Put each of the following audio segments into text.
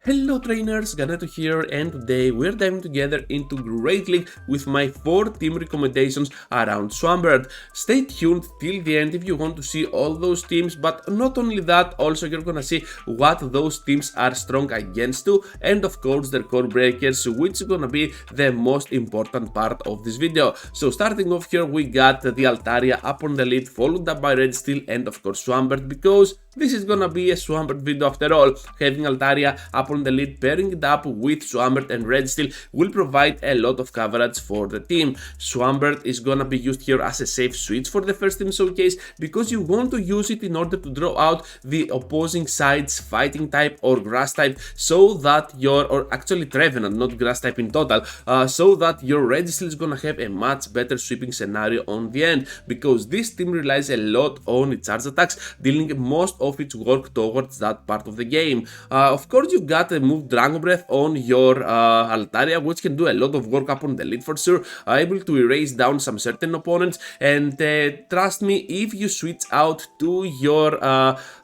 Hello trainers, Ganeto here, and today we're diving together into Great League with my 4 team recommendations around Swampert. Stay tuned till the end if you want to see all those teams, but not only that, also you're gonna see what those teams are strong against too, and of course their core breakers, which is gonna be the most important part of this video. So starting off here, we got the Altaria up on the lead, followed up by Red Steel and of course Swampert, because this is gonna be a Swampert video after all. Having Altaria up on the lead, pairing it up with Swampert and Red Steel will provide a lot of coverage for the team. Swampert is gonna be used here as a safe switch for the first team showcase, because you want to use it in order to draw out the opposing side's fighting type or grass type, so that or actually Trevenant, not grass type in total, so that your Red Steel is gonna have a much better sweeping scenario on the end, because this team relies a lot on its charge attacks, dealing most of its work towards that part of the game. Of course, you got a move Dragon Breath on your Altaria, which can do a lot of work up on the lead for sure, able to erase down some certain opponents. And trust me, if you switch out to your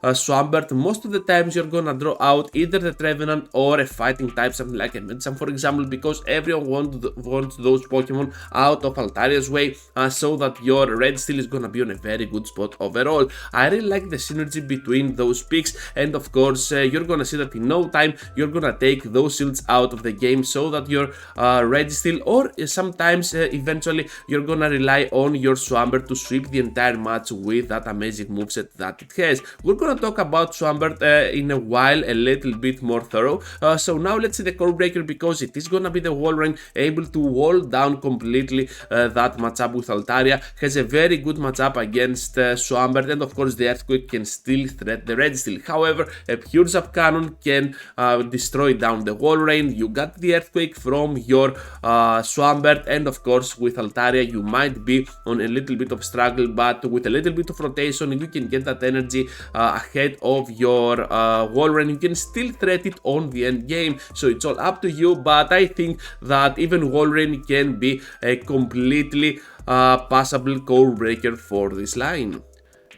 Swampert, most of the times you're gonna draw out either the Trevenant or a fighting type, something like a Medicham for example, because everyone wants those Pokemon out of Altaria's way, so that your Red Steel is gonna be on a very good spot overall. I really like the synergy between those picks, and of course you're gonna see that in no time you're gonna take those shields out of the game, so that your Red Steel, or sometimes eventually you're gonna rely on your Swampert to sweep the entire match with that amazing moveset that it has. We're gonna talk about Swampert in a while, a little bit more thorough. So now let's see the core breaker, because it is gonna be the Walrein, able to wall down completely that matchup with Altaria. Has a very good matchup against Swampert, and of course the Earthquake can still threat the Red Steel. However, a pure Zap Cannon can destroy down the Walrein. You got the Earthquake from your Swampert, and of course with Altaria you might be on a little bit of struggle, but with a little bit of rotation you can get that energy ahead of your Walrein. You can still threat it on the end game, so it's all up to you, but I think that even Walrein can be a completely passable core breaker for this line.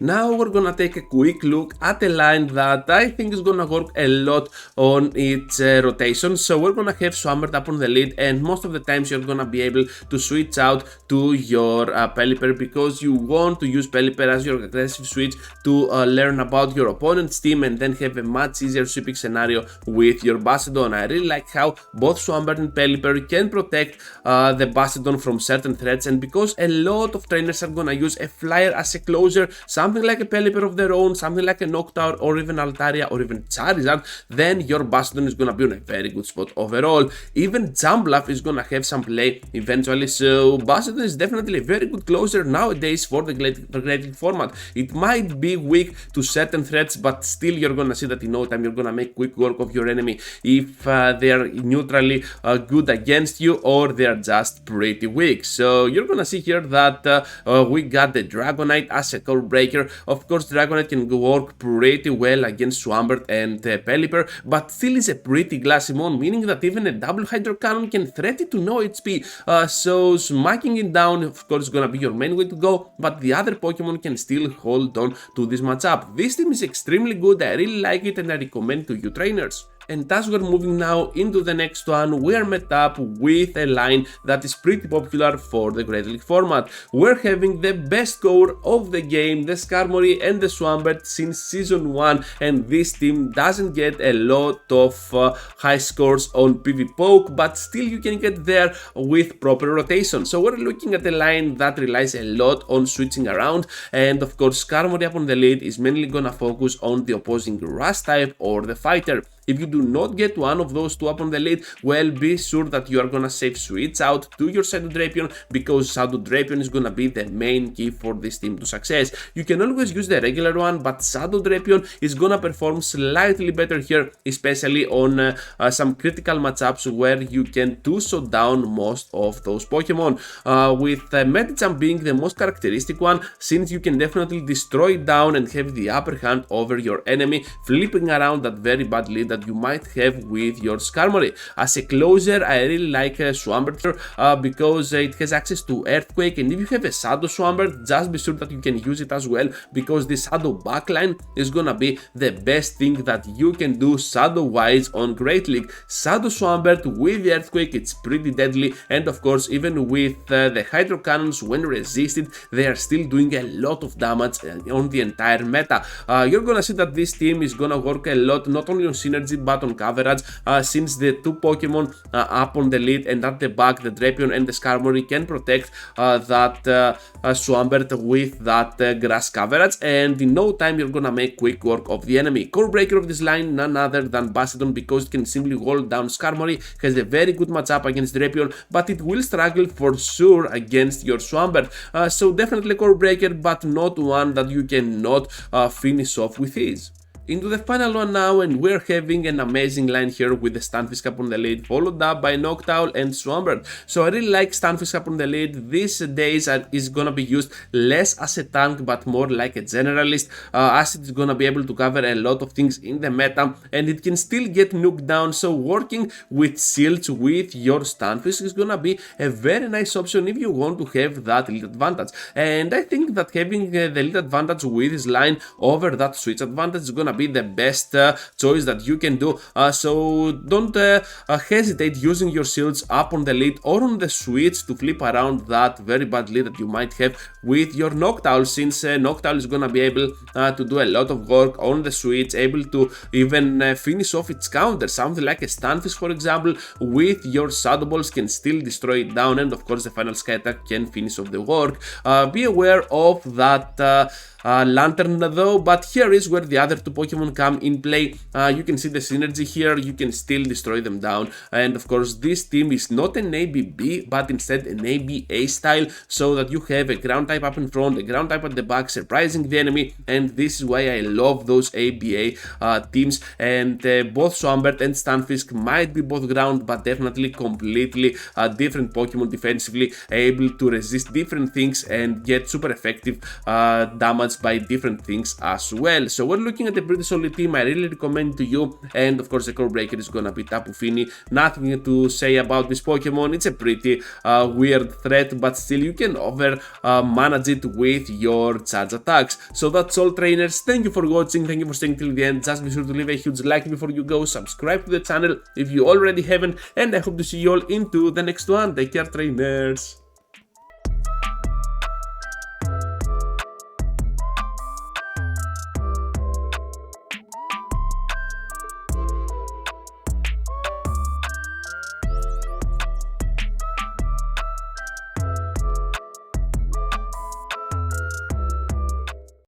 Now we're gonna take a quick look at a line that I think is gonna work a lot on its rotation. So we're gonna have Swampert up on the lead, and most of the times you're gonna be able to switch out to your Pelipper, because you want to use Pelipper as your aggressive switch to learn about your opponent's team and then have a much easier sweeping scenario with your Bastiodon. I really like how both Swampert and Pelipper can protect the Bastiodon from certain threats, and because a lot of trainers are gonna use a flyer as a closer, something like a Pelipper of their own, something like a Noctower or even Altaria or even Charizard, then your Bastiodon is gonna be on a very good spot overall. Even Jumbluff is gonna have some play eventually, so Bastiodon is definitely a very good closer nowadays for the Great League format. It might be weak to certain threats, but still you're gonna see that in no time you're gonna make quick work of your enemy if they are neutrally good against you, or they are just pretty weak. So you're gonna see here that we got the Dragonite as a core breaker. Of course, Dragonite can work pretty well against Swampert and Pelipper, but still is a pretty glassy mon, meaning that even a double Hydro Cannon can threat it to no HP. So smacking it down, of course, is gonna be your main way to go, but the other Pokemon can still hold on to this matchup. This team is extremely good, I really like it, and I recommend to you trainers. And as we're moving now into the next one, we are met up with a line that is pretty popular for the Great League format. We're having the best core of the game, the Skarmory and the Swampert, since Season 1, and this team doesn't get a lot of high scores on PvPoke, but still you can get there with proper rotation. So we're looking at a line that relies a lot on switching around, and of course Skarmory up on the lead is mainly gonna focus on the opposing grass type or the fighter. If you do not get one of those two up on the lead, well, be sure that you are gonna safe switch out to your Shadow Drapion, because Shadow Drapion is gonna be the main key for this team to success. You can always use the regular one, but Shadow Drapion is gonna perform slightly better here, especially on some critical matchups where you can two-shot down most of those Pokemon. With Medicham being the most characteristic one, since you can definitely destroy it down and have the upper hand over your enemy, flipping around that very bad lead that that you might have with your Skarmory. As a closer, I really like Swampert because it has access to Earthquake, and if you have a Shadow Swampert, just be sure that you can use it as well, because the Shadow backline is gonna be the best thing that you can do Shadow wise on Great League. Shadow Swampert with the Earthquake, it's pretty deadly, and of course even with the Hydro Cannons, when resisted, they are still doing a lot of damage on the entire meta. You're gonna see that this team is gonna work a lot, not only on synergy but on coverage, since the two Pokemon up on the lead and at the back, the Drapion and the Skarmory, can protect that Swampert with that grass coverage, and in no time you're gonna make quick work of the enemy. Core breaker of this line, none other than Bastiodon, because it can simply hold down Skarmory, has a very good matchup against Drapion, but it will struggle for sure against your Swampert. So definitely core breaker, but not one that you cannot finish off with ease. Into the final one now, and we're having an amazing line here with the Stunfisk up on the lead, followed up by Noctowl and Swampert. So I really like Stunfisk up on the lead. These days is gonna be used less as a tank but more like a generalist, as it's gonna be able to cover a lot of things in the meta, and it can still get nuked down. So working with shields with your Stunfisk is gonna be a very nice option if you want to have that lead advantage. And I think that having the lead advantage with this line over that switch advantage is gonna be the best choice that you can do. So don't hesitate using your shields up on the lead or on the switch to flip around that very bad lead that you might have with your Noctowl, since Noctowl is gonna be able to do a lot of work on the switch, able to even finish off its counter. Something like a Stunfisk, for example, with your Shadow Balls can still destroy it down, and of course the final Sky Attack can finish off the work. Be aware of that Lantern though, but here is where the other two Pokemon come in play. You can see the synergy here, you can still destroy them down, and of course this team is not an ABB but instead an ABA style, so that you have a ground type up in front, a ground type at the back, surprising the enemy, and this is why I love those ABA teams. And both Swampert and Stunfisk might be both ground, but definitely completely different Pokemon defensively, able to resist different things and get super effective damage by different things as well. So we're looking at a pretty solid team. I really recommend to you, and of course the core breaker is gonna be Tapu Fini. Nothing to say about this Pokemon. It's a pretty weird threat, but still you can over manage it with your charge attacks. So that's all, trainers. Thank you for watching, thank you for staying till the end. Just be sure to leave a huge like before you go, subscribe to the channel if you already haven't, and I hope to see you all into the next one. Take care, trainers.